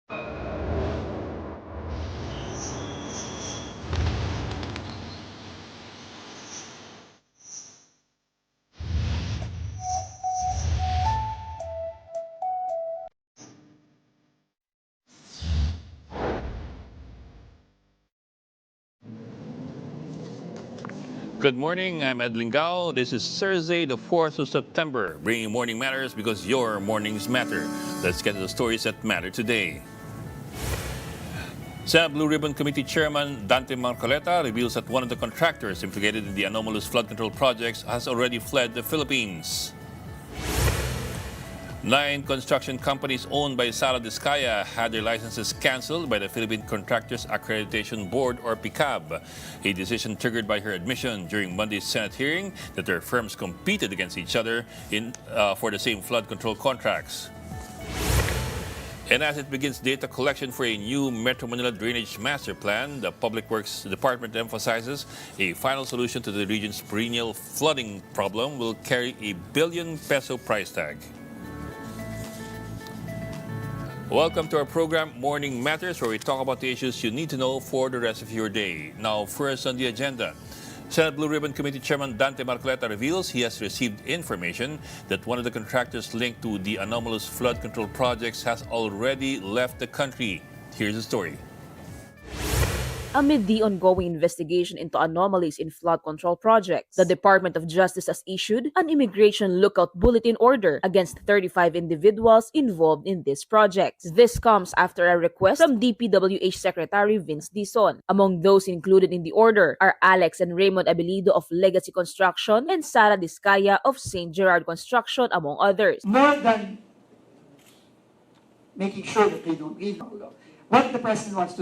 Good morning, I'm Ed Lingao. This is Thursday, the 4th of September, bringing morning matters because your mornings matter. Let's get to the stories that matter today. Senate Blue Ribbon Committee Chairman Dante Marcoleta reveals that one of the contractors implicated in the anomalous flood control projects has already fled the Philippines. 9 construction companies owned by Sara Diskaya had their licenses canceled by the Philippine Contractors Accreditation Board, or PICAB, a decision triggered by her admission during Monday's Senate hearing that their firms competed against each other for the same flood control contracts. And as it begins data collection for a new Metro Manila Drainage Master Plan, the Public Works Department emphasizes a final solution to the region's perennial flooding problem will carry a billion-peso price tag. Welcome to our program, Morning Matters, where we talk about the issues you need to know for the rest of your day. Now, first on the agenda, Senate Blue Ribbon Committee Chairman Dante Marcoleta reveals he has received information that one of the contractors linked to the anomalous flood control projects has already left the country. Here's the story. Amid the ongoing investigation into anomalies in flood control projects, the Department of Justice has issued an immigration lookout bulletin order against 35 individuals involved in these projects. This comes after a request from DPWH Secretary Vince Dizon. Among those included in the order are Alex and Raymond Abelido of Legacy Construction and Sara Diskaya of St. Gerard Construction, among others. More than making sure that they don't leave, what the president wants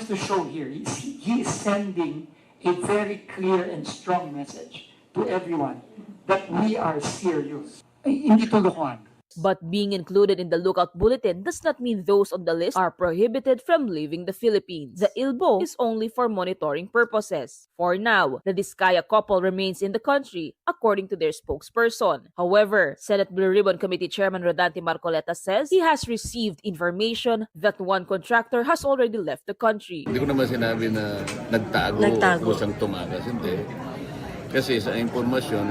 to show here, he is sending a very clear and strong message to everyone that we are serious. Hindi to lokohan. But being included in the lookout bulletin does not mean those on the list are prohibited from leaving the Philippines. The ILBO is only for monitoring purposes. For now, the Diskaya couple remains in the country, according to their spokesperson. However, Senate Blue Ribbon Committee Chairman Rodante Marcoleta says he has received information that one contractor has already left the country. Hindi ko naman sinabi na nagtago. O kusang tumakas. Hindi. Kasi sa informasyon,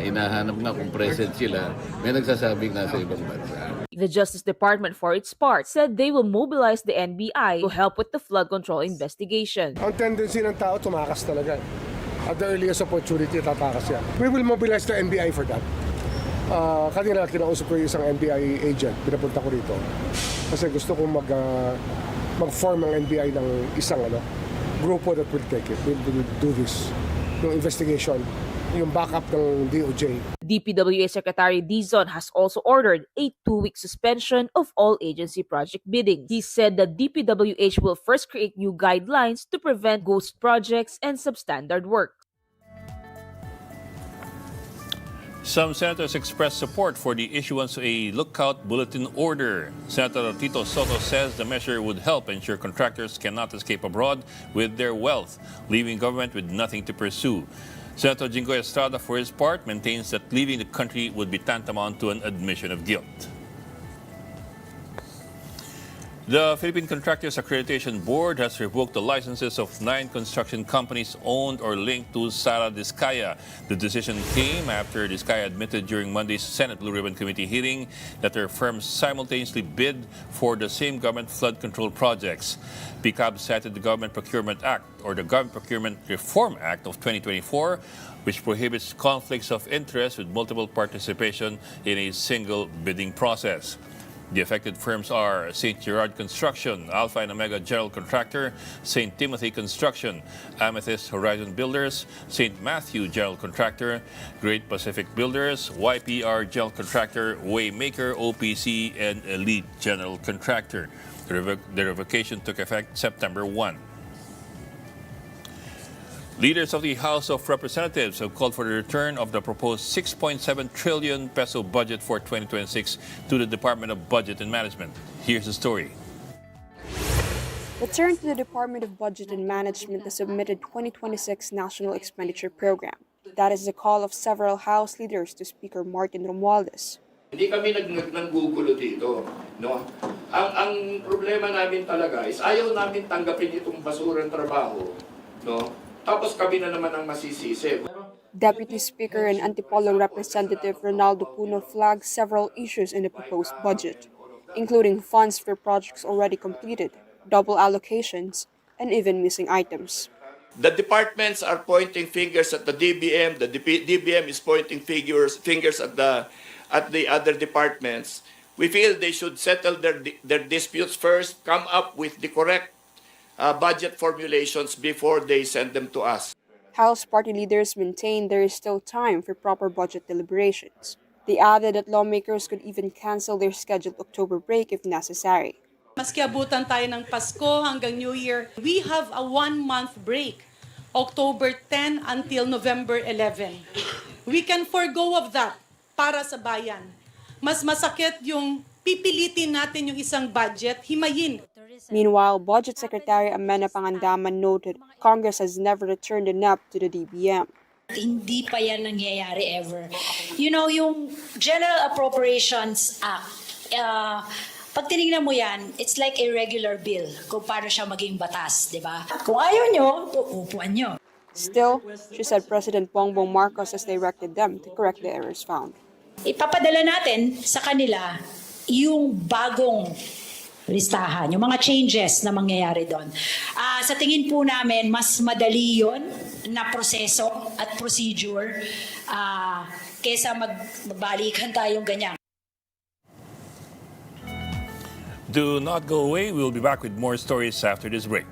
inahanap nga kung present sila, may nagsasabing nasa ibang bansa. The Justice Department, for its part, said they will mobilize the NBI to help with the flood control investigation. Ang tendency ng tao, tumakas talaga. At the earliest opportunity, tatakas yan. We will mobilize the NBI for that. Kanina, kinausap ko yung isang NBI agent, pinapunta ko rito. Kasi gusto kong mag-form ang NBI ng isang grupo that will take it. We will do this. Yung investigation, yung backup ng DOJ. DPWH Secretary Dizon has also ordered a 2-week suspension of all agency project bidding. He said that DPWH will first create new guidelines to prevent ghost projects and substandard work. Some senators expressed support for the issuance of a lookout bulletin order. Senator Tito Soto says the measure would help ensure contractors cannot escape abroad with their wealth, leaving government with nothing to pursue. Senator Jingoy Estrada, for his part, maintains that leaving the country would be tantamount to an admission of guilt. The Philippine Contractors Accreditation Board has revoked the licenses of 9 construction companies owned or linked to Sara Diskaya. The decision came after Diskaya admitted during Monday's Senate Blue Ribbon Committee hearing that their firms simultaneously bid for the same government flood control projects. PICAB cited the Government Procurement Act, or the Government Procurement Reform Act of 2024, which prohibits conflicts of interest with multiple participation in a single bidding process. The affected firms are St. Gerard Construction, Alpha and Omega General Contractor, St. Timothy Construction, Amethyst Horizon Builders, St. Matthew General Contractor, Great Pacific Builders, YPR General Contractor, Waymaker OPC, and Elite General Contractor. The revocation took effect September 1. Leaders of the House of Representatives have called for the return of the proposed 6.7 trillion peso budget for 2026 to the Department of Budget and Management. Here's the story. Return to the Department of Budget and Management the submitted 2026 National Expenditure Program. That is the call of several House leaders to Speaker Martin Romualdez. Hindi kami nanggugulo dito, no? Ang problema namin talaga is ayaw namin tanggapin itong basurang trabaho, no? Tapos kami na naman ang masisisi. Deputy Speaker and Antipolo Representative Ronaldo Puno flagged several issues in the proposed budget, including funds for projects already completed, double allocations, and even missing items. The departments are pointing fingers at the DBM. The DBM is pointing fingers at the other departments. We feel they should settle their disputes first, come up with the correct budget formulations before they send them to us. House party leaders maintain there is still time for proper budget deliberations. They added that lawmakers could even cancel their scheduled October break if necessary. Maski abutan tayo ng Pasko hanggang New Year, we have a 1-month break, October 10 until November 11. We can forgo of that para sa bayan. Mas masakit yung pipilitin natin yung isang budget, himayin. Meanwhile, Budget Secretary Amena Pangandaman noted Congress has never returned a NEP to the DBM. Hindi pa yan nangyayari ever. You know, yung General Appropriations Act, pag tinignan mo yan, it's like a regular bill kung paano siya maging batas, di ba? Kung ayaw nyo, uupuan nyo. Still, she said President Bongbong Marcos has directed them to correct the errors found. Ipapadala natin sa kanila yung bagong listahan, yung mga changes na mangyayari doon. Sa tingin po namin, mas madali yon na proseso at procedure kesa magbalikan tayong ganyan. Do not go away. We'll be back with more stories after this break.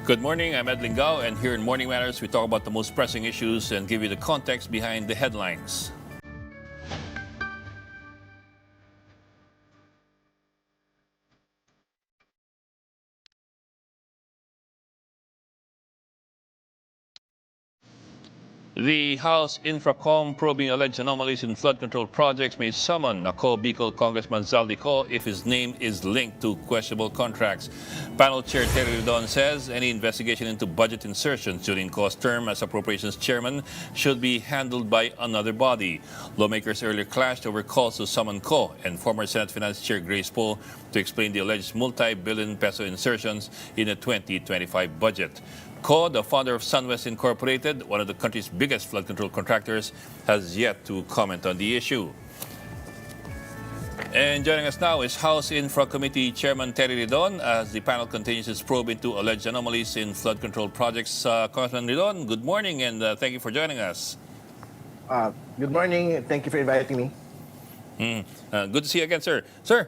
Good morning, I'm Ed Lingao, and here in Morning Matters, we talk about the most pressing issues and give you the context behind the headlines. The House Infracom probing alleged anomalies in flood control projects may summon Naco Bicol Congressman Zaldico if his name is linked to questionable contracts. Panel Chair Terry Ridon says any investigation into budget insertions during Co's term as Appropriations Chairman should be handled by another body. Lawmakers earlier clashed over calls to summon Co and former Senate Finance Chair Grace Poe to explain the alleged multi-billion peso insertions in the 2025 budget. Co, the founder of SunWest Incorporated, one of the country's biggest flood control contractors, has yet to comment on the issue. And joining us now is House Infra Committee Chairman Terry Ridon as the panel continues its probe into alleged anomalies in flood control projects. Congressman Ridon, good morning and thank you for joining us. Good morning. Thank you for inviting me. Good to see you again, sir. Sir,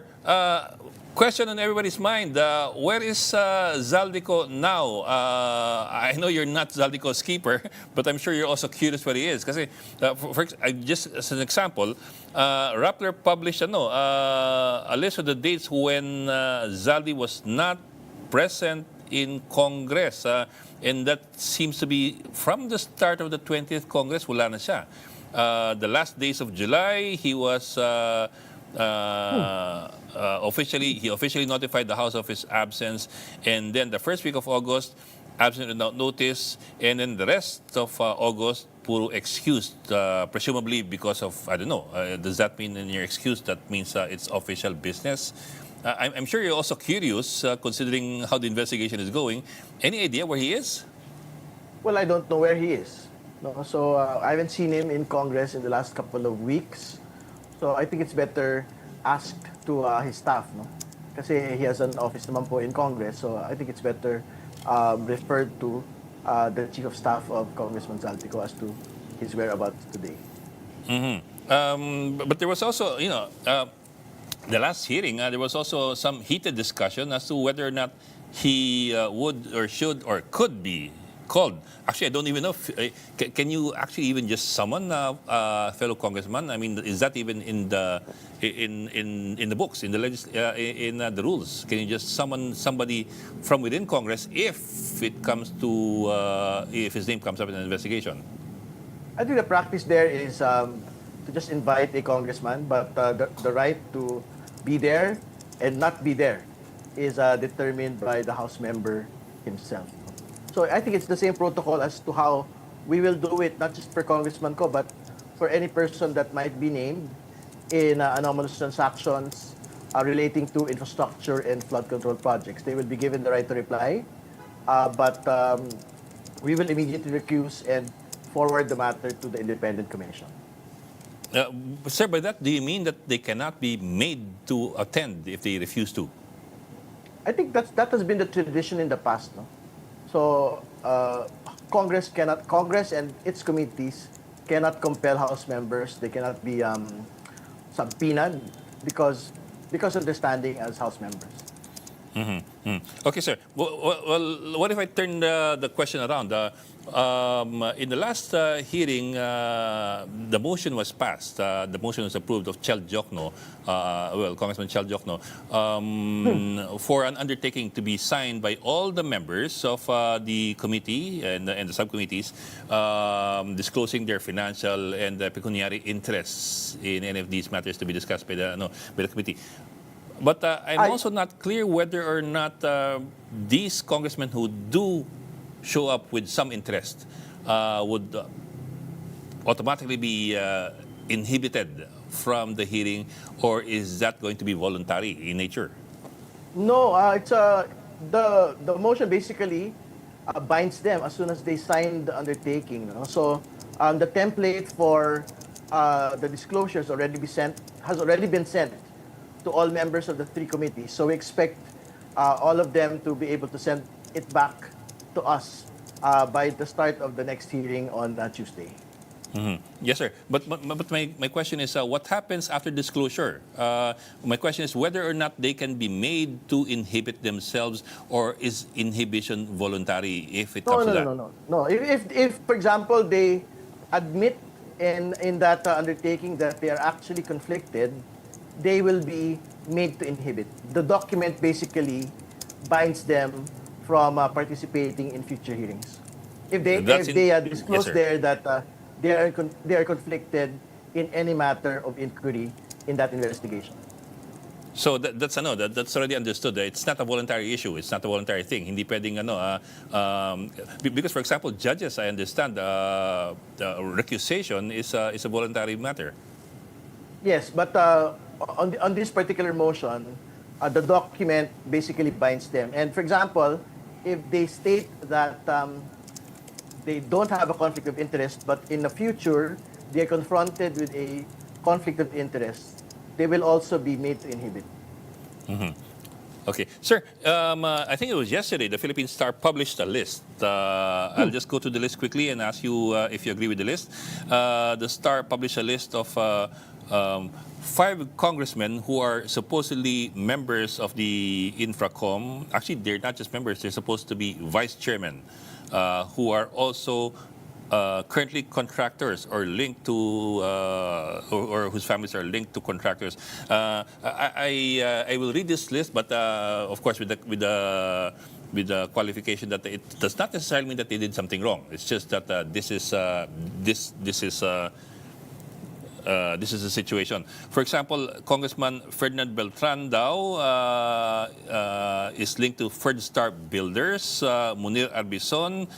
question on everybody's mind. Where is Zaldico now? I know you're not Zaldico's keeper, but I'm sure you're also curious where he is. Kasi, just as an example, Rappler published a list of the dates when Zaldi was not present in Congress. And that seems to be from the start of the 20th Congress, wala na siya. The last days of July, he was... he officially notified the House of his absence, and then the first week of August, absent without notice, and then the rest of August, puro excused, presumably because of, I don't know, does that mean in your excuse that means it's official business? I'm sure you're also curious, considering how the investigation is going. Any idea where he is? Well, I don't know where he is. No, so I haven't seen him in Congress in the last couple of weeks. So I think it's better asked to his staff, no? Kasi he has an office naman po in Congress, so I think it's better referred to the Chief of Staff of Congressman Zaldico as to his whereabouts today. But there was also, the last hearing, there was also some heated discussion as to whether or not he would or should or could be called. Actually, I don't even know if, can you actually even just summon a fellow congressman? I mean, is that even in the books, in the rules? Can you just summon somebody from within Congress if it comes to if his name comes up in an investigation? I think the practice there is to just invite a congressman, but the right to be there and not be there is determined by the House member himself. So I think it's the same protocol as to how we will do it, not just for Congressman Ko, but for any person that might be named in anomalous transactions relating to infrastructure and flood control projects. They will be given the right to reply, but we will immediately recuse and forward the matter to the independent commission. Sir, by that, do you mean that they cannot be made to attend if they refuse to? I think that has been the tradition in the past, no? So Congress and its committees cannot compel House members. They cannot be subpoenaed because of their standing as House members. Okay, sir. Well, what if I turn the question around? In the last hearing, the motion was passed. The motion was approved of Chel Jokno, Congressman Chel Jokno, for an undertaking to be signed by all the members of the committee and the subcommittees, disclosing their financial and pecuniary interests in any of these matters to be discussed by the committee. But I'm also not clear whether or not these congressmen who do show up with some interest would automatically be inhibited from the hearing, or is that going to be voluntary in nature? No, it's the motion basically binds them as soon as they sign the undertaking. You know? So the template for the disclosures has already been sent to all members of the three committees. So we expect all of them to be able to send it back to us by the start of the next hearing on Tuesday. Yes, sir. But my question is, what happens after disclosure? My question is whether or not they can be made to inhibit themselves, or is inhibition voluntary if it comes to that? No. If for example, they admit in that undertaking that they are actually conflicted, they will be made to inhibit. The document basically binds them from participating in future hearings. If they disclose there that they are conflicted in any matter of inquiry in that investigation. So that's that's already understood. It's not a voluntary issue. It's not a voluntary thing. Hindi pwedeng because for example, judges, I understand, the recusation is a voluntary matter. Yes, but on this particular motion, the document basically binds them. And for example, if they state that they don't have a conflict of interest, but in the future they are confronted with a conflict of interest, they will also be made to inhibit. Okay, sir. I think it was yesterday. The Philippine Star published a list. I'll just go to the list quickly and ask you if you agree with the list. The Star published a list of 5 congressmen who are supposedly members of the Infracom. Actually, they're not just members. They're supposed to be vice chairmen, who are also currently contractors or linked to, or whose families are linked to contractors. I will read this list, but of course with the qualification that it does not necessarily mean that they did something wrong. It's just that this is the situation. For example, Congressman Ferdinand Beltran is linked to Ferdstar Builders, Munir Arbison,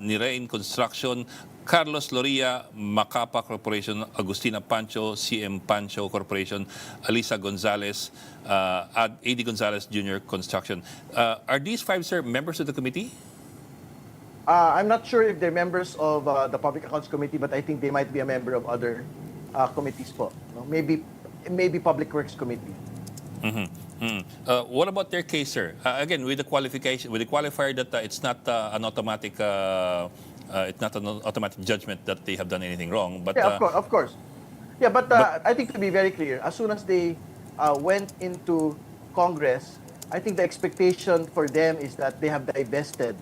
Nirain Construction, Carlos Loria, Macapa Corporation, Agustina Pancho, CM Pancho Corporation, Alisa Gonzalez, A.D. Gonzalez Jr. Construction. Are these 5, sir, members of the committee? I'm not sure if they're members of the Public Accounts Committee, but I think they might be a member of other committees po. No? Maybe Public Works Committee. What about their case, sir? Again, with the qualification, with the qualifier that it's not an automatic judgment that they have done anything wrong. But Yeah, of course. Yeah, but I think to be very clear, as soon as they went into Congress, I think the expectation for them is that they have divested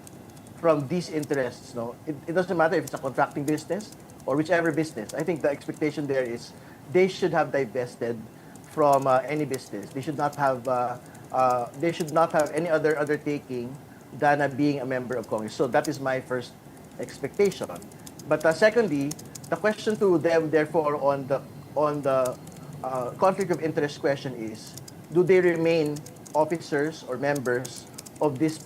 from these interests. No, it doesn't matter if it's a contracting business or whichever business. I think the expectation there is they should have divested from any business. They should not have any other undertaking than being a member of Congress. So that is my first expectation. But secondly, the question to them, therefore, on the conflict of interest question is, do they remain officers or members of these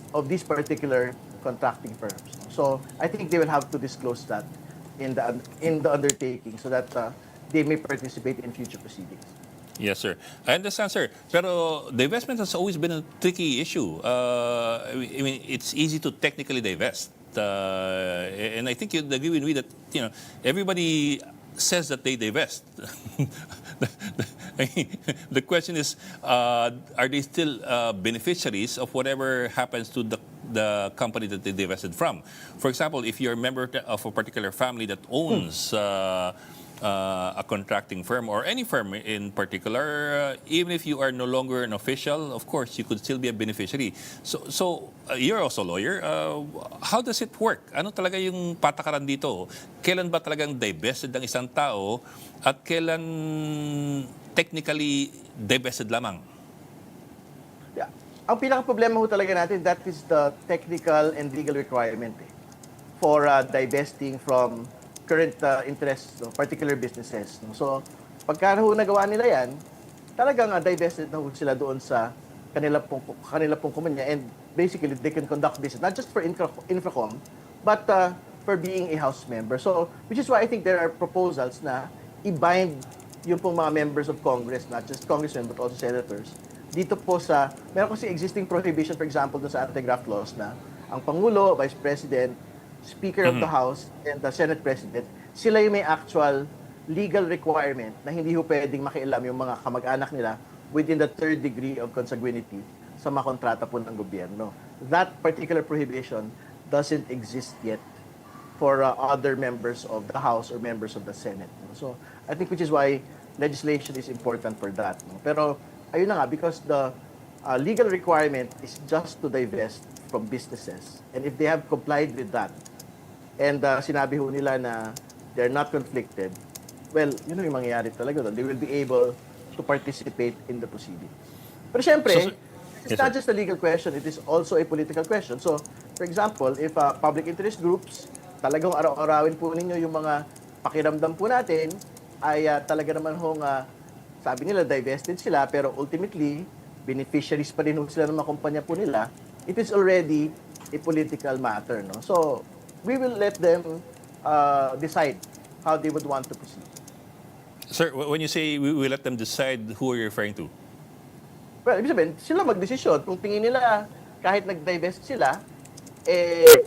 particular contracting firms? So I think they will have to disclose that in the undertaking so that they may participate in future proceedings. yes, sir. I understand, sir. Pero divestment has always been a tricky issue. I mean, it's easy to technically divest. And I think you'd agree with me that, everybody says that they divest. The question is, are they still beneficiaries of whatever happens to the company that they divested from? For example, if you're a member of a particular family that owns a contracting firm or any firm in particular, even if you are no longer an official, of course, you could still be a beneficiary. So you're also a lawyer. How does it work? Ano talaga yung patakaran dito? Kailan ba talagang divested ang isang tao at kailan technically divested lamang? Yeah. Ang pinaka-problema ho talaga natin, that is the technical and legal requirement for divesting from current interests, particular businesses. So, pagka nagawa nila yan, talagang divested na sila doon sa kanila pong kumpanya, and basically they can conduct business not just for Infracom but for being a House member. So, which is why I think there are proposals na i-bind yung pong mga members of Congress, not just congressmen but also senators, dito po sa, meron kasi existing prohibition, for example, doon sa anti-graft laws na ang Pangulo, Vice President, Speaker of the House, and the Senate President, sila yung may actual legal requirement na hindi ho pwedeng makialam yung mga kamag-anak nila within the 3rd degree of consanguinity sa mga kontrata po ng gobyerno. That particular prohibition doesn't exist yet for other members of the House or members of the Senate. So, I think which is why legislation is important for that. Pero, ayun na nga, because the legal requirement is just to divest from businesses. And if they have complied with that, and sinabi ho nila na they're not conflicted, well, yun yung mangyayari talaga doon. They will be able to participate in the proceedings. Pero syempre, it's not just a legal question, it is also a political question. So, for example, if public interest groups, talagang araw-arawin po ninyo yung mga pakiramdam po natin ay talaga naman hong sabi nila divested sila pero ultimately beneficiaries pa rin ho sila ng mga kumpanya po nila. It is already a political matter, no? So we will let them decide how they would want to proceed. Sir, when you say we let them decide, who are you referring to? Well, ibig sabihin, sila magdesisyon. Kung tingin nila kahit nag-divest sila, eh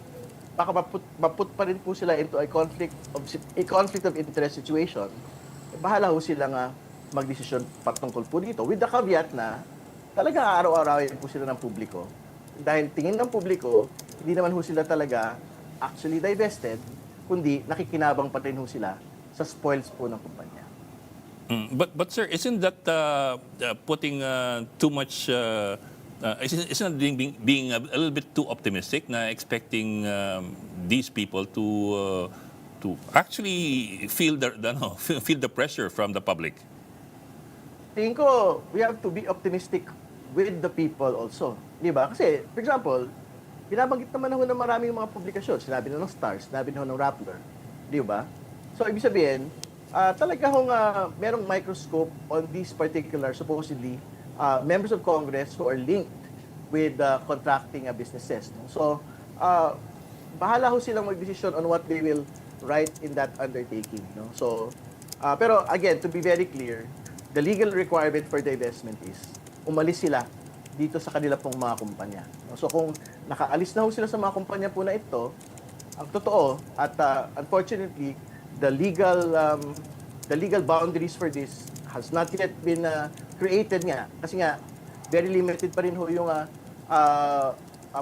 baka maput pa rin po sila into a conflict of interest situation. Eh, bahala ho sila nga magdesisyon patungkol po dito. With the caveat na talaga araw-arawin po sila ng publiko. Dahil tingin ng publiko, hindi naman ho sila talaga actually divested, kundi nakikinabang pa rin ho sila sa spoils po ng kumpanya. But sir, isn't that putting too much? Isn't that being a little bit too optimistic? Na expecting these people to actually feel feel the pressure from the public. Tingin ko, we have to be optimistic with the people also. Di ba? Kasi, for example, binabanggit naman ako ng maraming mga publikasyon. Sinabi na ng Stars, sinabi na ng Rappler. Di ba? So, ibig sabihin, talaga hong merong microscope on these particular, supposedly, members of Congress who are linked with contracting businesses. No? So, bahala ho silang mag-decision on what they will write in that undertaking. No? So, pero again, to be very clear, the legal requirement for divestment is umalis sila dito sa kanila pong mga kumpanya. No? So, kung nakaalis na ho sila sa mga kumpanya po na ito, ang totoo at unfortunately, the legal boundaries for this has not yet been created nga. Kasi nga, very limited pa rin ho yung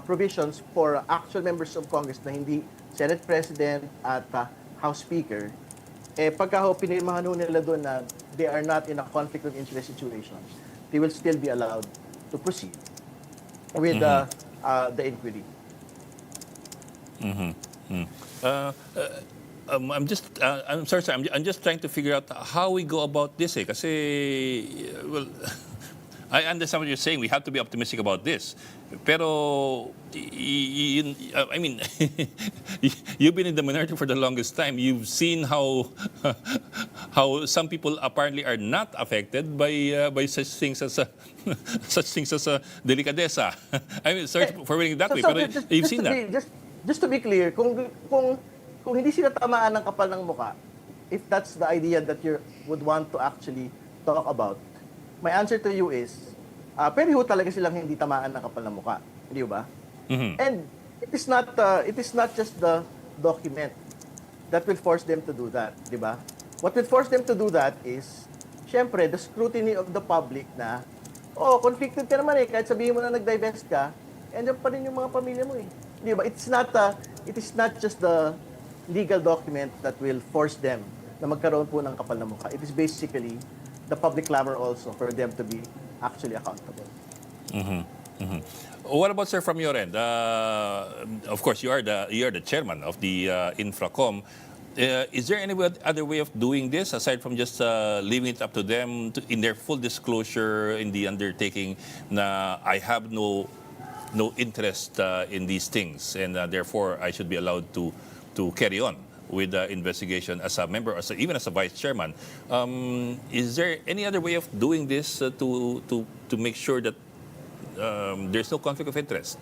provisions for actual members of Congress na hindi Senate President at House Speaker. Eh, pagka ho pinirmahan ho nila doon na they are not in a conflict of interest situation, they will still be allowed to proceed with the inquiry. I'm sorry, sir. I'm just trying to figure out how we go about this. Kasi, well, I understand what you're saying. We have to be optimistic about this. Pero, I mean, you've been in the minority for the longest time. You've seen how some people apparently are not affected by such things as delicadeza. I mean, sorry for putting it that way, pero you've seen that. Just to be clear, kung hindi sila tamaan ng kapal ng muka, if that's the idea that you would want to actually talk about, my answer to you is, pwede ho talaga silang hindi tamaan ng kapal ng muka. Hindi ba? And it is not just the document that will force them to do that. Di ba? What will force them to do that is, syempre, the scrutiny of the public na, conflicted ka naman kahit sabihin mo na nag-divest ka, andyan pa rin yung mga pamilya mo Di ba? It is not just the legal document that will force them na magkaroon po ng kapal na mukha. It is basically the public clamor also for them to be actually accountable. What about, sir, from your end? Of course, you are the chairman of the Infracom. Is there any other way of doing this aside from just leaving it up to them in their full disclosure in the undertaking na I have no interest in these things and therefore I should be allowed to carry on with the investigation as a member, even as a vice chairman? Is there any other way of doing this to make sure that there's no conflict of interest?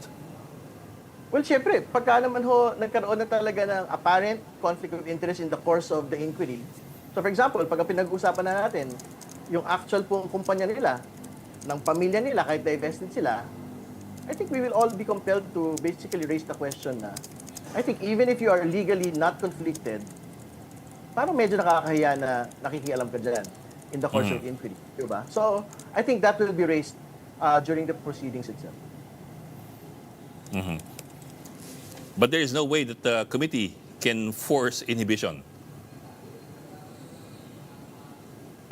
Well, syempre, pagka naman ho nagkaroon na talaga ng apparent conflict of interest in the course of the inquiry. So for example, pag pinag-usapan na natin yung actual pong kumpanya nila, ng pamilya nila, kahit divested sila, I think we will all be compelled to basically raise the question na, I think even if you are legally not conflicted, parang medyo nakakahiya na nakikialam ka dyan in the course of the inquiry. Diba? So, I think that will be raised during the proceedings itself. But there is no way that the committee can force inhibition.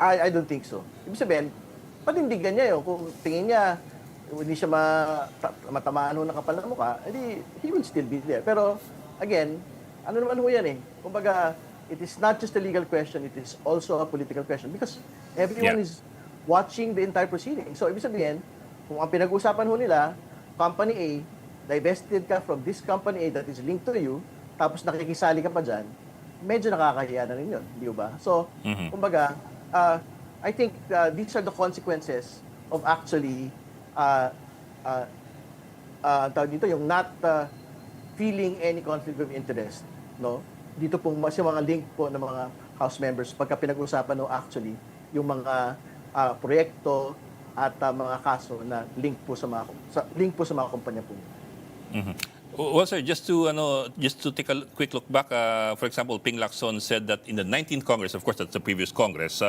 I don't think so. Ibig sabihin, panindigan niya yun. Kung tingin niya, hindi siya matamaan ng kapal ng mukha, edi he will still be there. Pero, again, ano naman ho yan Kumbaga, it is not just a legal question, it is also a political question because everyone is watching the entire proceeding. So, ibig sabihin, kung ang pinag-usapan ho nila, Company A, divested ka from this Company A that is linked to you, tapos nakikisali ka pa dyan, medyo nakakahiya na rin yun, di ba? So, kumbaga, I think these are the consequences of actually tawag dito, yung not feeling any conflict of interest, no? Dito pong mas yung mga link po ng mga House members pagka pinag-usapan no actually yung mga proyekto at mga kaso na link po sa mga kumpanya po. Well, sir, just to take a quick look back, for example, Ping Lacson said that in the 19th Congress, of course, that's the previous Congress,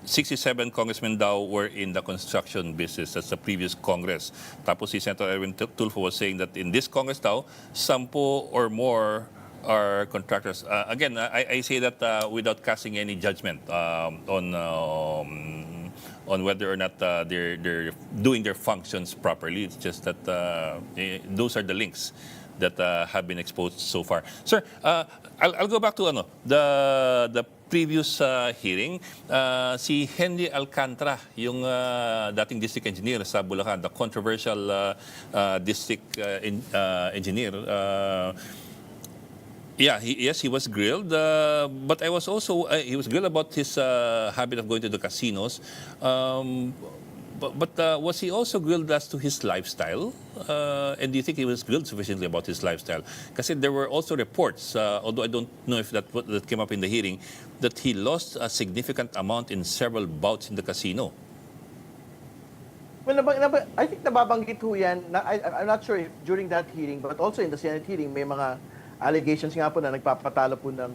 67 congressmen daw were in the construction business. That's the previous Congress. Tapos si Senator Erwin Tulfo was saying that in this Congress daw, 10 or more are contractors. Again, I say that without casting any judgment on whether or not they're doing their functions properly. It's just that those are the links that have been exposed so far. Sir, I'll go back to the previous hearing. Si Henry Alcantara, yung dating district engineer sa Bulacan, the controversial district engineer. Yeah, he was grilled, but I was also he was grilled about his habit of going to the casinos. But was he also grilled as to his lifestyle? And do you think he was grilled sufficiently about his lifestyle? Because there were also reports, although I don't know if that came up in the hearing, that he lost a significant amount in several bouts in the casino. Well, I think nababanggit ho yan. I'm not sure if during that hearing, but also in the Senate hearing, may mga allegations nga po na nagpapatalo po ng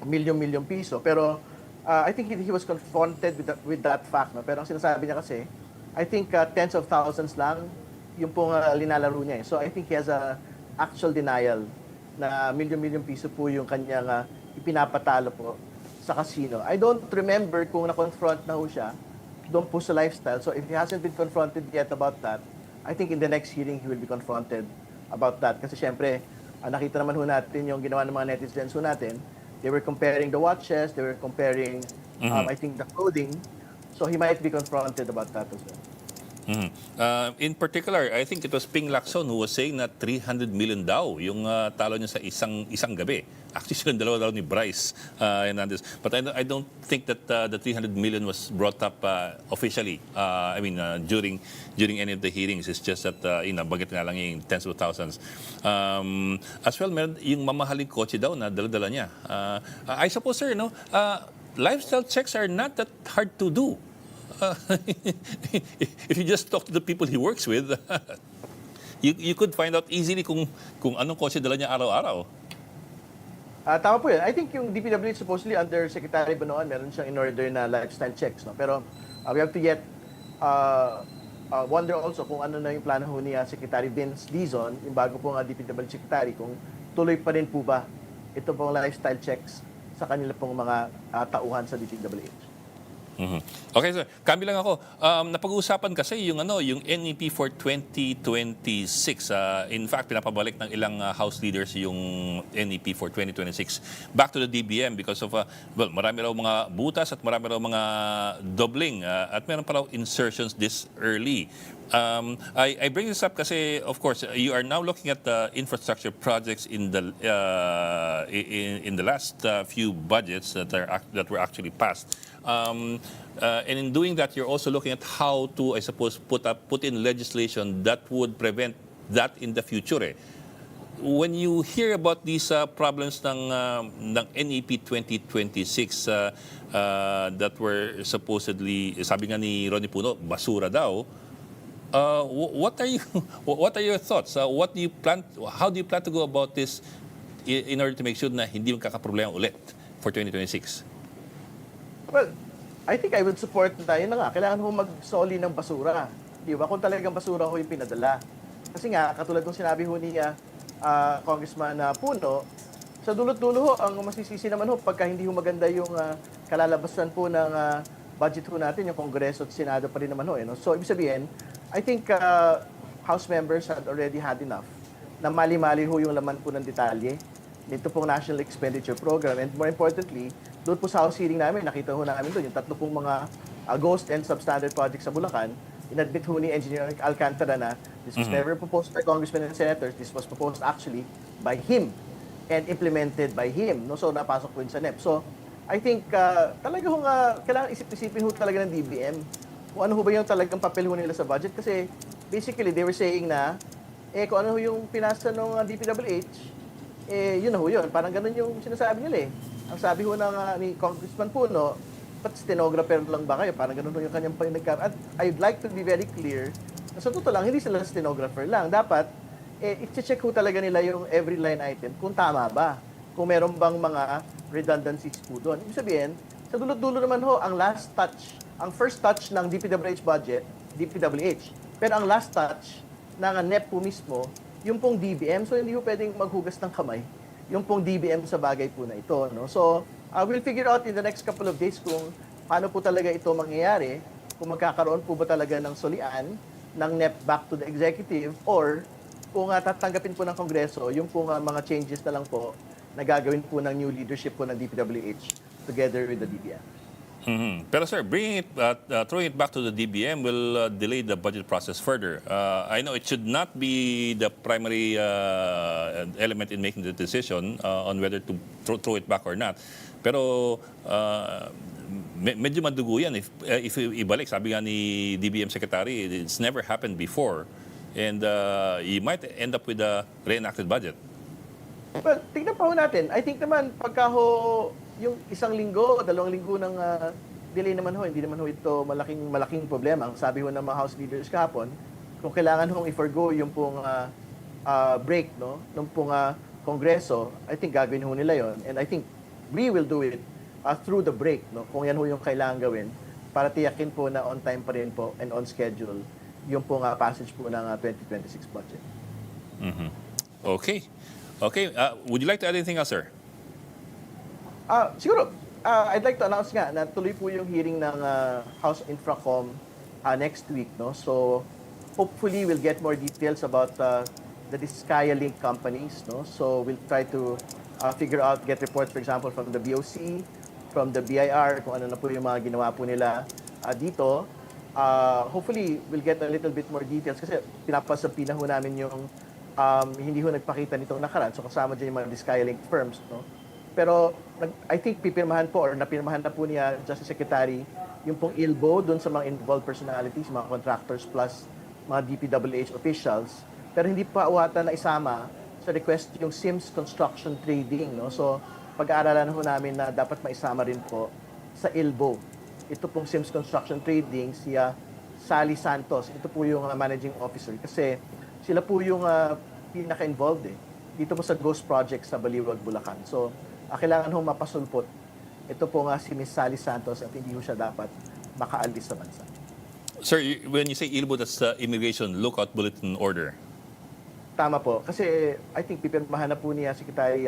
milyon-milyon piso. Pero I think he was confronted with that fact. No? Pero ang sinasabi niya kasi, I think tens of thousands lang yung pong linalaro niya. So I think he has a actual denial na milyon-milyon piso po yung kanyang ipinapatalo po sa casino. I don't remember kung na-confront na ho siya doon po sa lifestyle. So if he hasn't been confronted yet about that, I think in the next hearing he will be confronted about that. Kasi syempre, nakita naman ho natin yung ginawa ng mga netizens ho natin. They were comparing the watches, they were comparing, I think, the clothing. So he might be confronted about that as well. In particular, I think it was Ping Lacson who was saying na 300 million daw yung talo niya sa isang gabi. Actually, silang dalawa daw ni Bryce Hernandez. But I don't think that the 300 million was brought up officially. I mean, during any of the hearings. It's just that, bagit nga lang yung tens of thousands. As well, meron yung mamahaling kotse daw na dala-dala niya. I suppose, sir, lifestyle checks are not that hard to do. If you just talk to the people he works with, you could find out easily kung anong kotse dala niya araw-araw. Tama po yun. I think yung DPWH supposedly under Secretary Banoan, meron siyang in-order na lifestyle checks. No? Pero we have to yet wonder also kung ano na yung plano ho ni Secretary Vince Dizon, yung bago po nga DPWH Secretary, kung tuloy pa rin po ba ito pong lifestyle checks sa kanila pong mga tauhan sa DPWH. Okay, sir. Kami lang ako. Napag-uusapan kasi yung NEP for 2026. In fact, pinapabalik ng ilang House leaders yung NEP for 2026 back to the DBM because of marami raw mga butas at marami raw mga dobling at meron pa raw insertions this early. I bring this up kasi, of course, you are now looking at the infrastructure projects in the last few budgets that were actually passed. And in doing that, you're also looking at how to, I suppose, put in legislation that would prevent that in the future. When you hear about these problems ng NEP 2026 that were supposedly, sabi nga ni Ronnie Puno, basura daw. What are your thoughts? How do you plan to go about this in order to make sure na hindi magkakaproblema ulit for 2026? Well, I think I would support tayo na nga. Kailangan ho magsoli ng basura. Di ba? Kung talagang basura ho yung pinadala. Kasi nga, katulad ng sinabi ho ni Congressman Puno, sa dulot-dulo ho, ang masisisi naman ho, pagka hindi ho maganda yung kalalabasan po ng budget ho natin, yung Kongreso at Senado pa rin naman ho. So, ibig sabihin, I think House members had already had enough na mali-mali ho yung laman po ng detalye nito pong National Expenditure Program. And more importantly, doon po sa House hearing namin, nakita ho namin doon yung tatlo pong mga ghost and substandard projects sa Bulacan. Inadmit ho ni Engineer Alcantara na this was never proposed by congressmen and senators. This was proposed actually by him and implemented by him. No? So napasok po yun sa NEP. So I think talaga kailangan isip-isipin ho talaga ng DBM kung ano ho ba yung talagang papel ho nila sa budget. Kasi basically they were saying na kung ano ho yung pinasa ng DPWH, yun na ho yun. Parang ganun yung sinasabi nila eh. Ang sabi ho ni Congressman Puno, but stenographer lang ba kayo? Parang ganun ho yung kanyang At I'd like to be very clear na sa totoo lang, hindi sila stenographer lang. Dapat, i-check ho talaga nila yung every line item kung tama ba. Kung meron bang mga redundancies po doon. Ibig sabihin, sa dulo-dulo naman ho, ang first touch ng DPWH budget, DPWH. Pero ang last touch ng NEP po mismo, yung pong DBM. So, hindi ho pwedeng maghugas ng kamay yung pong DBM sa bagay po na ito. No? So, we'll figure out in the next couple of days kung paano po talaga ito mangyayari, kung magkakaroon po ba talaga ng solian ng NEP back to the executive or kung tatanggapin po ng Kongreso yung pong mga changes na lang po na gagawin po ng new leadership po ng DPWH together with the DBM. Pero sir, throwing it back to the DBM will delay the budget process further. I know it should not be the primary element in making the decision on whether to throw it back or not. Pero medyo madugo yan if ibalik. Sabi nga ni DBM Secretary, it's never happened before. And you might end up with a reenacted budget. Well, tignan pa ho natin. I think naman, pagka yung 1 linggo, 2 linggo ng delay naman ho, hindi naman ho ito malaking problema. Ang sabi ho ng mga House leaders kahapon, kung kailangan hong i-forgo yung pong break, no, nung pong Kongreso, I think gagawin ho nila yon. And I think we will do it through the break, no, kung yan ho yung kailangan gawin, para tiyakin po na on time pa rin po and on schedule yung pong passage po ng 2026 budget. Okay. Would you like to add anything else, sir? Siguro, I'd like to announce nga na tuloy po yung hearing ng House Infracom next week. No? So, hopefully, we'll get more details about the Diskaya Link companies. No? So, we'll try to get reports, for example, from the BOC, from the BIR, kung ano na po yung mga ginawa po nila dito. Hopefully, we'll get a little bit more details kasi pinapasabi na ho namin yung hindi ho nagpakita nitong nakaraan. So, kasama dyan yung mga Diskaya Link firms. No? Pero I think pipirmahan po or napirmahan na po niya Justice Secretary yung pong ILBO doon sa mga involved personalities, mga contractors plus mga DPWH officials. Pero hindi pa uwata na isama sa request yung Sims Construction Trading. No? So pag-aaralan ho namin na dapat maisama rin po sa ILBO. Ito pong Sims Construction Trading, si Sally Santos. Ito po yung managing officer kasi sila po yung pinaka-involved dito po sa Ghost Project sa Baliwag, Bulacan. So, kailangan hong mapasulpot. Ito po nga si Miss Sally Santos at hindi ho siya dapat makaalis sa bansa. Sir, when you say ILBO, that's the Immigration Lookout Bulletin Order. Tama po. Kasi I think pipirmahan na po niya Secretary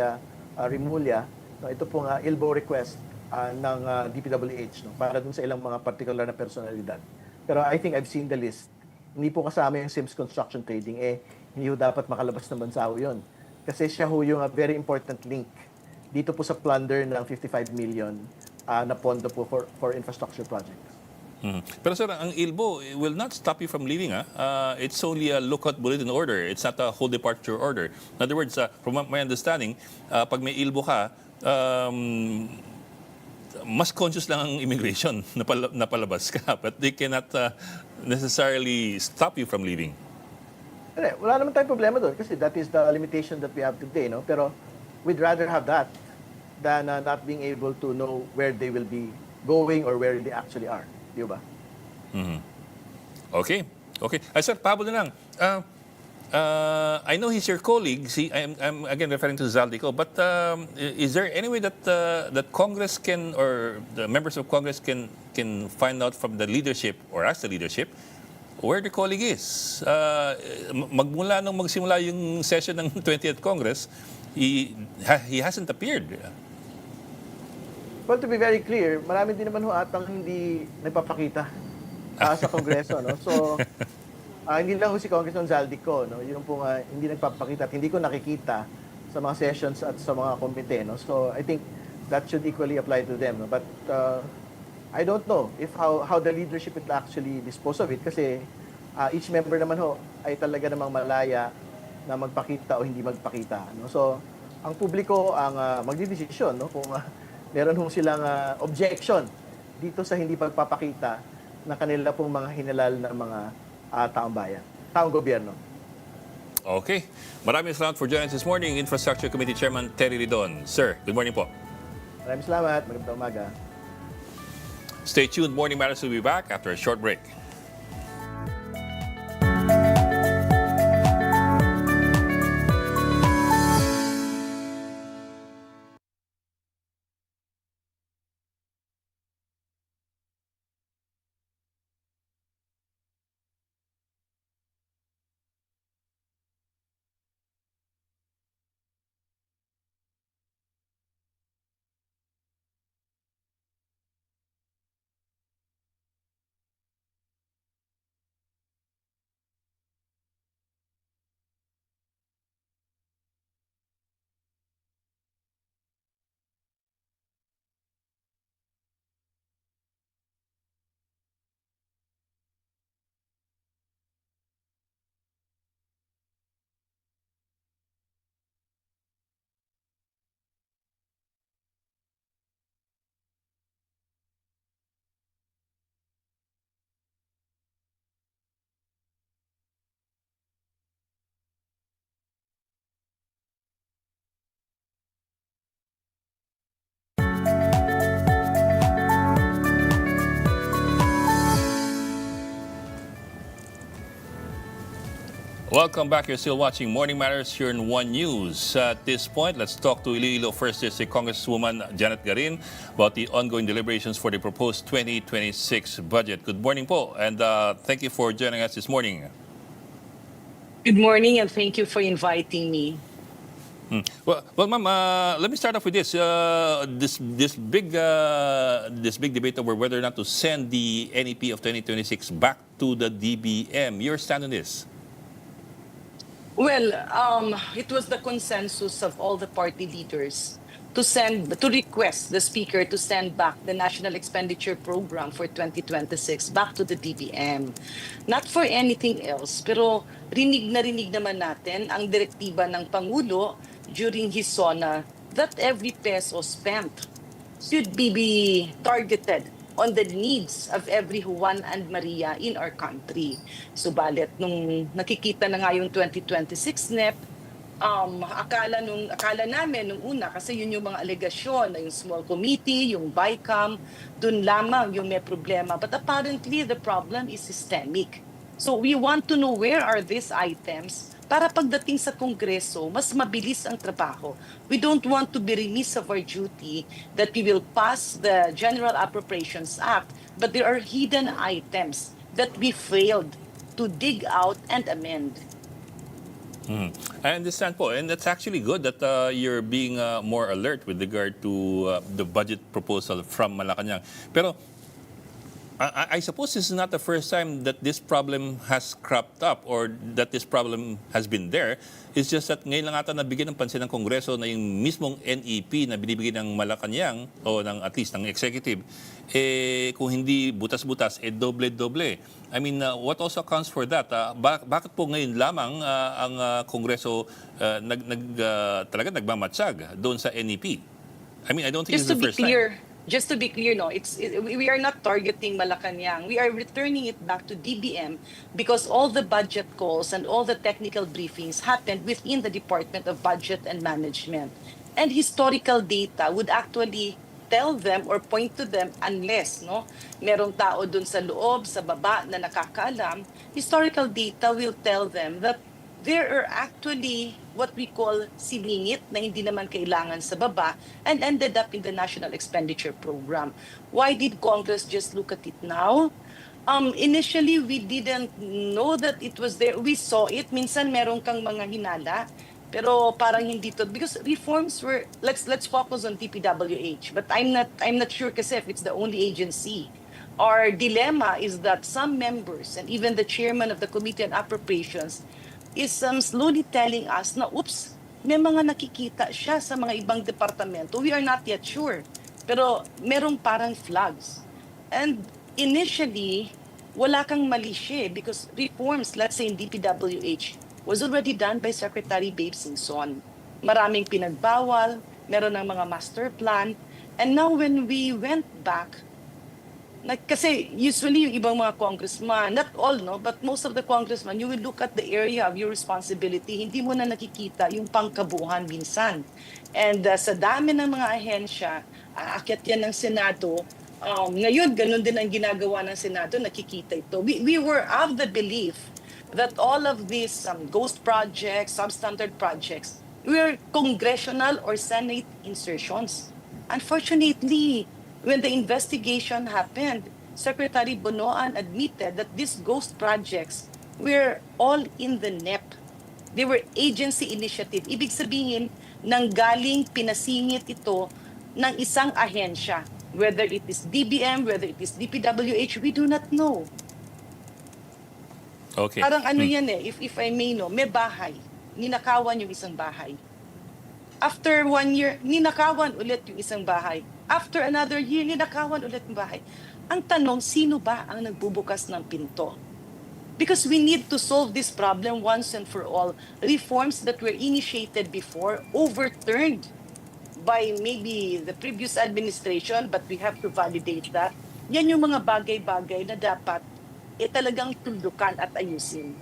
Rimulya. No, ito po nga ILBO request ng DPWH para dun sa ilang mga particular na personalidad. Pero I think I've seen the list. Hindi po kasama yung Sims Construction Trading. Hindi ho dapat makalabas ng bansa ho yun. Kasi siya ho yung very important link dito po sa plunder ng 55 million na pondo po for infrastructure projects. Pero sir, ang ILBO will not stop you from leaving. It's only a lookout bulletin order. It's not a whole departure order. In other words, from my understanding, pag may ILBO ka, mas conscious lang ang immigration na palabas ka. But they cannot necessarily stop you from leaving. Wala naman tayong problema doon kasi that is the limitation that we have today. No? Pero we'd rather have that than not being able to know where they will be going or where they actually are. Di ba? Okay. Sir, Pablo na lang. I know he's your colleague. I'm again referring to Zaldico. But is there any way that that Congress can or the members of Congress can find out from the leadership or ask the leadership where the colleague is? Magmula nung magsimula yung session ng 20th Congress, he hasn't appeared. Well, to be very clear, marami din naman ho atang hindi nagpapakita sa Kongreso. No? So, hindi lang ho si Congressman Zaldico. No? Yung po hindi nagpapakita at hindi ko nakikita sa mga sessions at sa mga komite. No? So, I think that should equally apply to them. No? But I don't know if how the leadership will actually dispose of it kasi each member naman ho ay talaga namang malaya na magpakita o hindi magpakita. No? So, ang publiko ang magdidesisyon, no, kung meron hong silang objection dito sa hindi pagpapakita ng kanila pong mga hinalal na mga taong bayan, taong gobyerno. Okay. Maraming salamat for joining us this morning, Infrastructure Committee Chairman Terry Ridon. Sir, good morning po. Maraming salamat. Magandang umaga. Stay tuned. Morning Matters will be back after a short break. Welcome back. You're still watching Morning Matters here in One News. At this point, let's talk to Iloilo First District Congresswoman Janet Garin about the ongoing deliberations for the proposed 2026 budget. Good morning po, and thank you for joining us this morning. Good morning, and thank you for inviting me. Well, ma'am, let me start off with this. This big debate over whether or not to send the NEP of 2026 back to the DBM. Your stand on this? Well, it was the consensus of all the party leaders to request the speaker to send back the National Expenditure Program for 2026 back to the DBM. Not for anything else, pero rinig naman natin ang direktiba ng Pangulo during his SONA that every peso spent should be targeted on the needs of every Juan and Maria in our country. Subalit, nung nakikita na nga yung 2026 NEP, akala namin nung una, kasi yun yung mga alegasyon na yung small committee, yung BICAM, dun lamang yung may problema. But apparently, the problem is systemic. So we want to know where are these items para pagdating sa Kongreso, mas mabilis ang trabaho. We don't want to be remiss of our duty that we will pass the General Appropriations Act, but there are hidden items that we failed to dig out and amend. I understand po, and that's actually good that you're being more alert with regard to the budget proposal from Malacanang. Pero I suppose this is not the first time that this problem has cropped up or that this problem has been there. It's just that ngayon lang ata nabigyan ng pansin ng Kongreso na yung mismong NEP na binibigay ng Malacanang o ng at least ng executive, kung hindi butas-butas, doble-doble. I mean, what also accounts for that? Bakit po ngayon lamang ang Kongreso talaga nagmamatsag doon sa NEP? I mean, I don't think it's the first time. Just to be clear, no, we are not targeting Malacanang. We are returning it back to DBM because all the budget calls and all the technical briefings happened within the Department of Budget and Management. And historical data would actually tell them or point to them unless merong tao dun sa loob, sa baba na nakakaalam, historical data will tell them that there are actually what we call silingit na hindi naman kailangan sa baba and ended up in the National Expenditure Program. Why did Congress just look at it now? Initially, we didn't know that it was there. We saw it. Minsan meron kang mga hinala, pero parang hindi to because reforms were let's focus on DPWH. But I'm not sure kasi if it's the only agency. Our dilemma is that some members and even the chairman of the Committee on Appropriations is slowly telling us na, oops, may mga nakikita siya sa mga ibang departamento. We are not yet sure. Pero merong parang flags. And initially, wala kang mali siya because reforms, let's say in DPWH, was already done by Secretary Babe Singson. maraming pinagbawal, meron ng mga master plan. And now when we went back, kasi usually yung ibang mga congressman, not all, no, but most of the congressmen, you will look at the area of your responsibility, hindi mo na nakikita yung pangkabuuan minsan. And sa dami ng mga ahensya, aakyat yan ng Senado. Ngayon, ganun din ang ginagawa ng Senado, nakikita ito. We were of the belief that all of these ghost projects, substandard projects, were congressional or Senate insertions. Unfortunately, when the investigation happened, Secretary Bonoan admitted that these ghost projects were all in the NEP. They were agency initiative. Ibig sabihin, nanggaling pinasingit ito ng isang ahensya. Whether it is DBM, whether it is DPWH, we do not know. Okay. Parang ano yan if I may know, may bahay. Ninakawan yung isang bahay. After 1 year, ninakawan ulit yung isang bahay. After another year, ninakawan ulit yung bahay. Ang tanong, sino ba ang nagbubukas ng pinto? Because we need to solve this problem once and for all. Reforms that were initiated before, overturned by maybe the previous administration, but we have to validate that. Yan yung mga bagay-bagay na dapat talagang tuldukan at ayusin.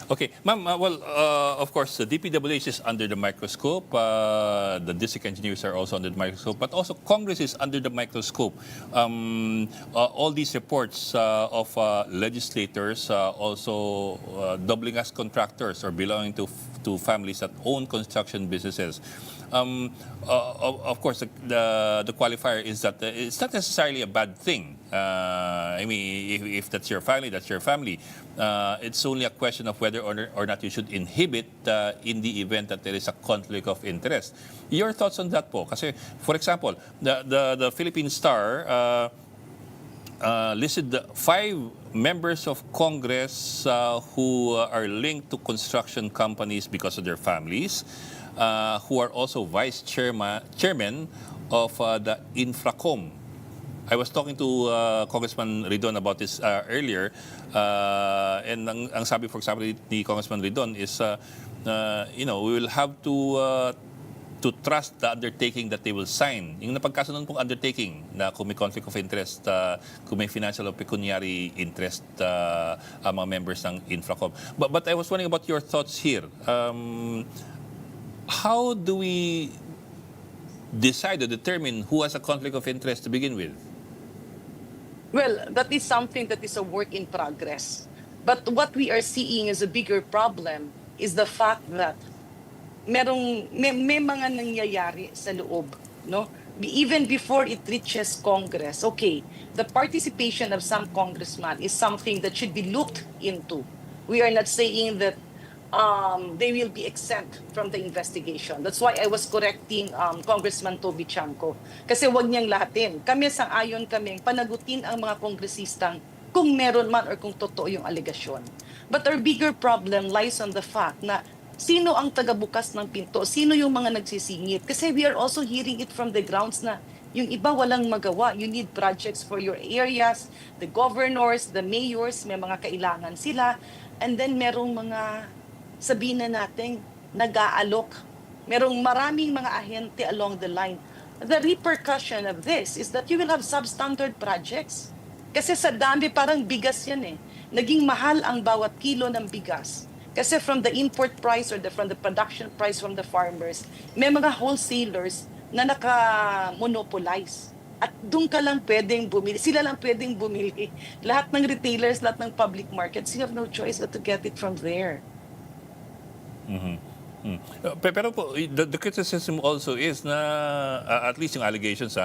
Okay, ma'am, of course, the DPWH is under the microscope. The district engineers are also under the microscope, but also Congress is under the microscope. All these reports of legislators also doubling as contractors or belonging to families that own construction businesses. Of course, the qualifier is that it's not necessarily a bad thing. I mean, if that's your family, that's your family. It's only a question of whether or not you should inhibit in the event that there is a conflict of interest. Your thoughts on that po? Kasi, for example, the Philippine Star listed 5 members of Congress who are linked to construction companies because of their families, who are also vice chairman of the Infracom. I was talking to Congressman Ridon about this earlier, and ang sabi, for example, ni Congressman Ridon is, we will have to trust the undertaking that they will sign. Yung napagkasunod pong undertaking na kung may conflict of interest, kung may financial or pecuniary interest ang mga members ng Infracom. But I was wondering about your thoughts here. How do we decide or determine who has a conflict of interest to begin with? Well, that is something that is a work in progress. But what we are seeing as a bigger problem is the fact that may mga nangyayari sa loob, no? Even before it reaches Congress. Okay, the participation of some congressmen is something that should be looked into. We are not saying that they will be exempt from the investigation. That's why I was correcting Congressman Toby Chanco. Kasi wag niyang lahatin. Kami sang-ayon kaming panagutin ang mga kongresistang kung meron man or kung totoo yung alegasyon. But our bigger problem lies on the fact na sino ang tagabukas ng pinto? Sino yung mga nagsisingit? Kasi we are also hearing it from the grounds na yung iba walang magawa. You need projects for your areas. The governors, the mayors, may mga kailangan sila. And then merong mga sabihin na natin, nag-aalok. Merong maraming mga ahente along the line. The repercussion of this is that you will have substandard projects. Kasi sa dami parang bigas yan eh. Naging mahal ang bawat kilo ng bigas. Kasi from the import price or from the production price from the farmers, may mga wholesalers na naka-monopolize. At doon ka lang pwedeng bumili. Sila lang pwedeng bumili. Lahat ng retailers, lahat ng public markets, you have no choice but to get it from there. Pero po, the criticism also is na, at least yung allegations,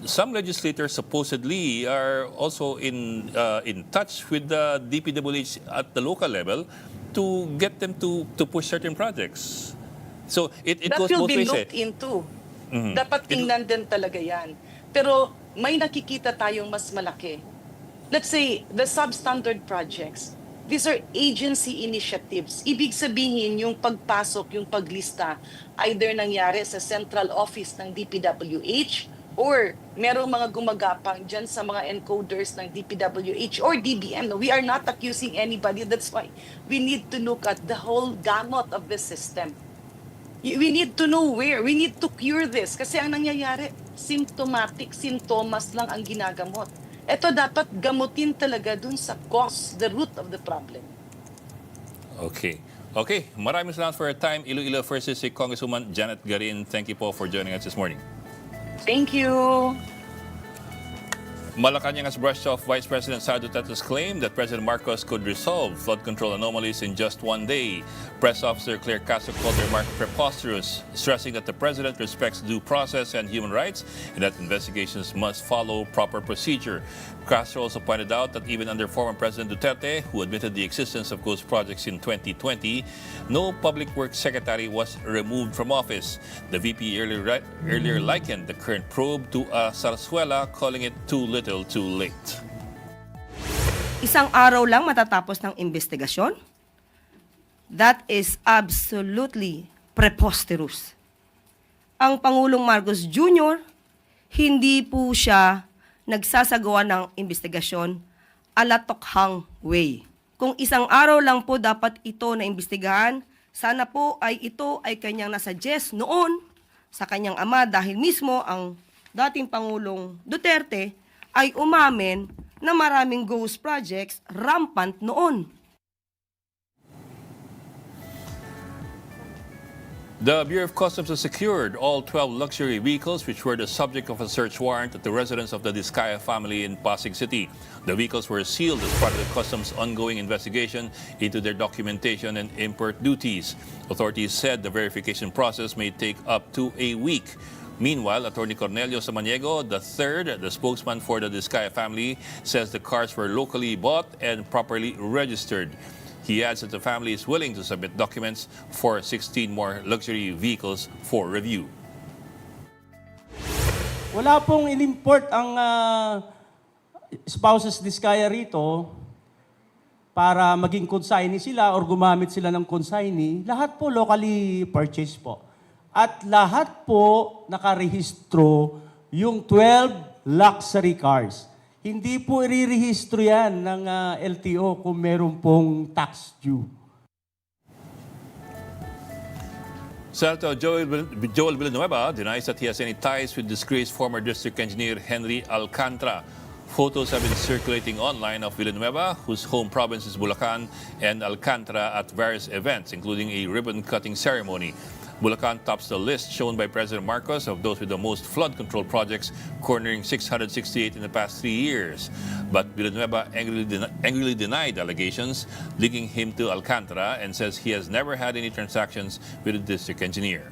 some legislators supposedly are also in touch with the DPWH at the local level to get them to push certain projects. So it that goes will both be ways. looked into. Dapat tingnan din talaga yan. Pero may nakikita tayong mas malaki. Let's say, the substandard projects. These are agency initiatives. Ibig sabihin, yung pagpasok, yung paglista, either nangyari sa central office ng DPWH Or merong mga gumagapang dyan sa mga encoders ng DPWH or DBM. No, we are not accusing anybody. That's why we need to look at the whole gamut of the system. We need to know where. We need to cure this. Kasi ang nangyayari, symptomatic, sintomas lang ang ginagamot. Ito dapat gamutin talaga dun sa cause, the root of the problem. Okay. Okay, maraming salamat for your time. Iloilo First District Congresswoman Janet Garin, thank you po for joining us this morning. Thank you. Malacanang has brushed off Vice President Sara Duterte's claim that President Marcos could resolve flood control anomalies in just one day. Press Officer Claire Castro called the remark preposterous, stressing that the President respects due process and human rights and that investigations must follow proper procedure. Castro also pointed out that even under former President Duterte, who admitted the existence of ghost projects in 2020, no public works secretary was removed from office. The VP earlier likened the current probe to a zarzuela, calling it too little too late. Isang araw lang matatapos ng investigasyon? That is absolutely preposterous. Ang Pangulong Marcos Jr., hindi po siya nagsasagawa ng investigasyon alatokhang way. Kung isang araw lang po dapat ito na imbestigahan, sana po ay ito ay kanyang nasuggest noon sa kanyang ama dahil mismo ang dating Pangulong Duterte ay umamin na maraming ghost projects rampant noon. The Bureau of Customs has secured all 12 luxury vehicles which were the subject of a search warrant at the residence of the Diskaya family in Pasig City. The vehicles were sealed as part of the customs' ongoing investigation into their documentation and import duties. Authorities said the verification process may take up to a week. Meanwhile, Attorney Cornelio Samaniego III, the spokesman for the Diskaya family, says the cars were locally bought and properly registered. He adds that the family is willing to submit documents for 16 more luxury vehicles for review. Wala pong in-import ang spouses Diskaya rito para maging consignee sila or gumamit sila ng consignee. Lahat po locally purchased po. At lahat po nakarehistro yung 12 luxury cars. Hindi po irirehistro yan ng LTO kung meron pong tax due. Senator Joel Villanueva denies that he has any ties with disgraced former district engineer Henry Alcantara. Photos have been circulating online of Villanueva, whose home province is Bulacan, and Alcantara at various events, including a ribbon-cutting ceremony. Bulacan tops the list shown by President Marcos of those with the most flood control projects, cornering 668 in the past 3 years. But Villanueva angrily denied allegations linking him to Alcantara and says he has never had any transactions with the district engineer.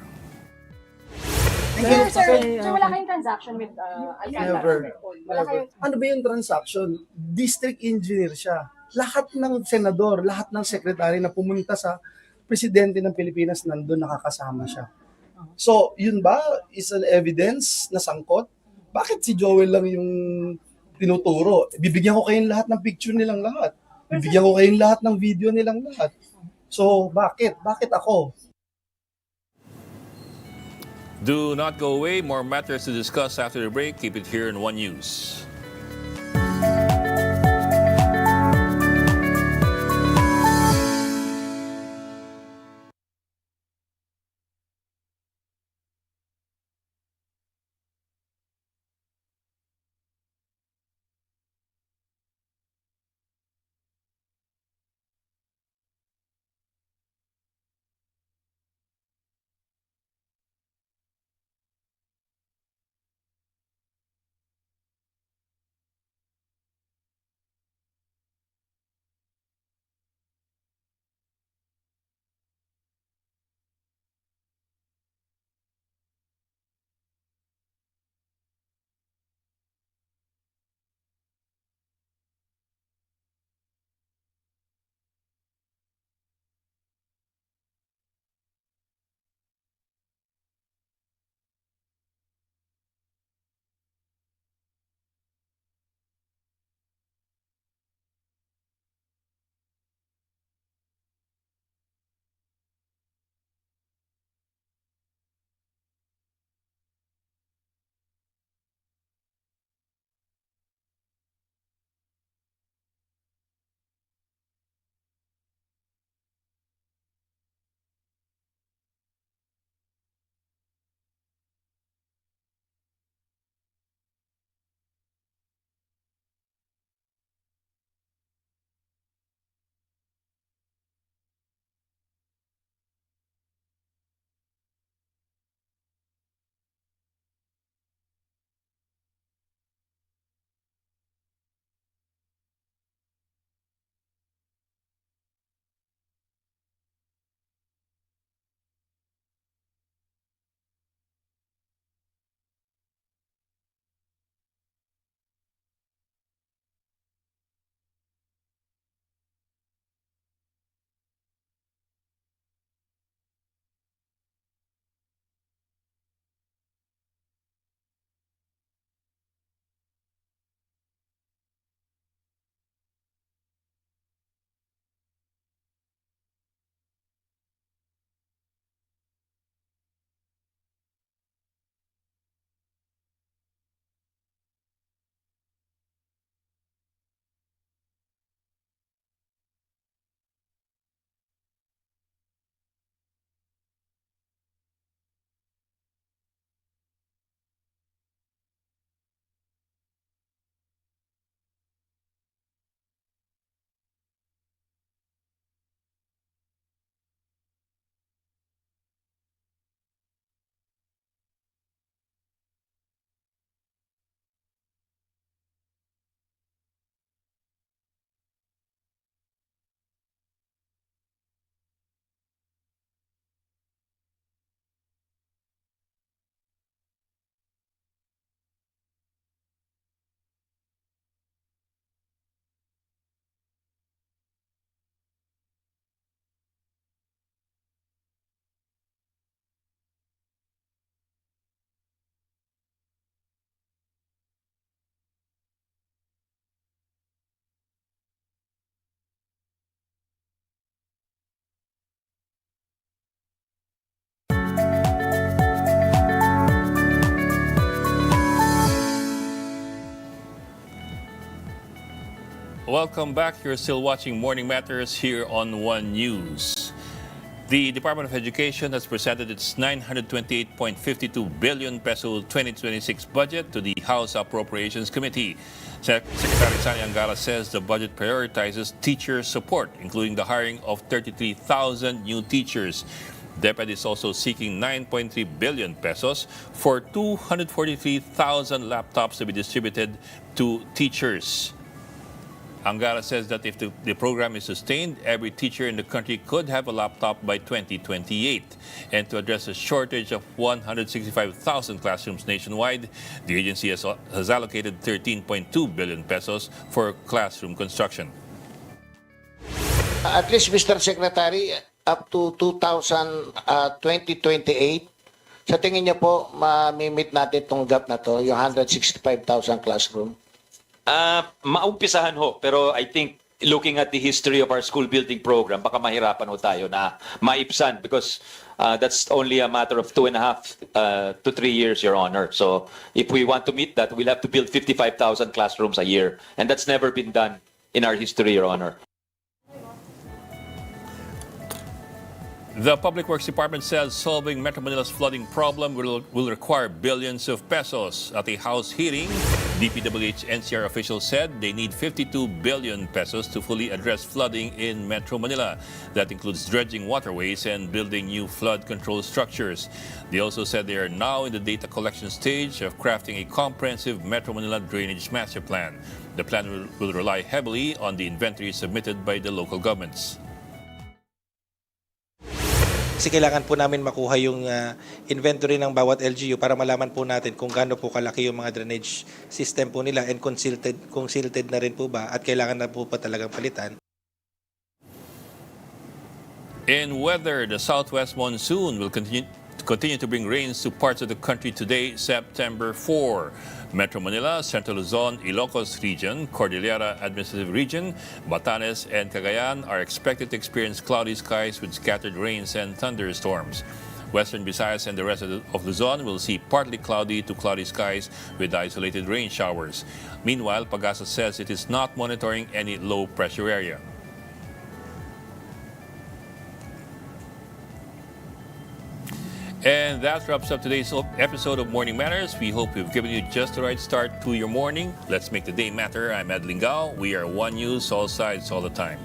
Sir, wala kayong transaction with Alcantara? Never. Ano ba yung transaction? District engineer siya. Lahat ng senador, lahat ng sekretary na pumunta sa presidente ng Pilipinas nandun nakakasama siya. So, yun ba is an evidence na sangkot? Bakit si Joel lang yung tinuturo? Bibigyan ko kayong lahat ng picture nilang lahat. Bibigyan ko kayong lahat ng video nilang lahat. So, bakit? Bakit ako? Do not go away. More matters to discuss after the break. Keep it here in One News. Welcome back. You're still watching Morning Matters here on One News. The Department of Education has presented its 928.52 billion peso 2026 budget to the House Appropriations Committee. Secretary Sani Angara says the budget prioritizes teacher support, including the hiring of 33,000 new teachers. DepEd is also seeking 9.3 billion pesos for 243,000 laptops to be distributed to teachers. Angara says that if the program is sustained, every teacher in the country could have a laptop by 2028. And to address a shortage of 165,000 classrooms nationwide, the agency has allocated 13.2 billion pesos for classroom construction. At least, Mr. Secretary, up to 2028, sa tingin niyo po, mamimit natin itong gap na to, yung 165,000 classroom? Maumpisahan ho, pero I think looking at the history of our school building program, baka mahirapan ho tayo na maipsan because that's only a matter of 2.5 to 3 years, Your Honor. So if we want to meet that, we'll have to build 55,000 classrooms a year. And that's never been done in our history, Your Honor. The Public Works Department says solving Metro Manila's flooding problem will require billions of pesos. At a House hearing, DPWH NCR officials said they need 52 billion pesos to fully address flooding in Metro Manila. That includes dredging waterways and building new flood control structures. They also said they are now in the data collection stage of crafting a comprehensive Metro Manila drainage master plan. The plan will rely heavily on the inventory submitted by the local governments. Kasi kailangan po namin makuha yung inventory ng bawat LGU para malaman po natin kung gaano po kalaki yung mga drainage system po nila and kung silted na rin po ba at kailangan na po pa talagang palitan. In weather, the southwest monsoon will continue to bring rains to parts of the country today, September 4. Metro Manila, Central Luzon, Ilocos Region, Cordillera Administrative Region, Batanes, and Cagayan are expected to experience cloudy skies with scattered rains and thunderstorms. Western Visayas and the rest of Luzon will see partly cloudy to cloudy skies with isolated rain showers. Meanwhile, Pagasa says it is not monitoring any low-pressure area. And that wraps up today's episode of Morning Matters. We hope we've given you just the right start to your morning. Let's make the day matter. I'm Ed Lingao. We are One News, all sides, all the time.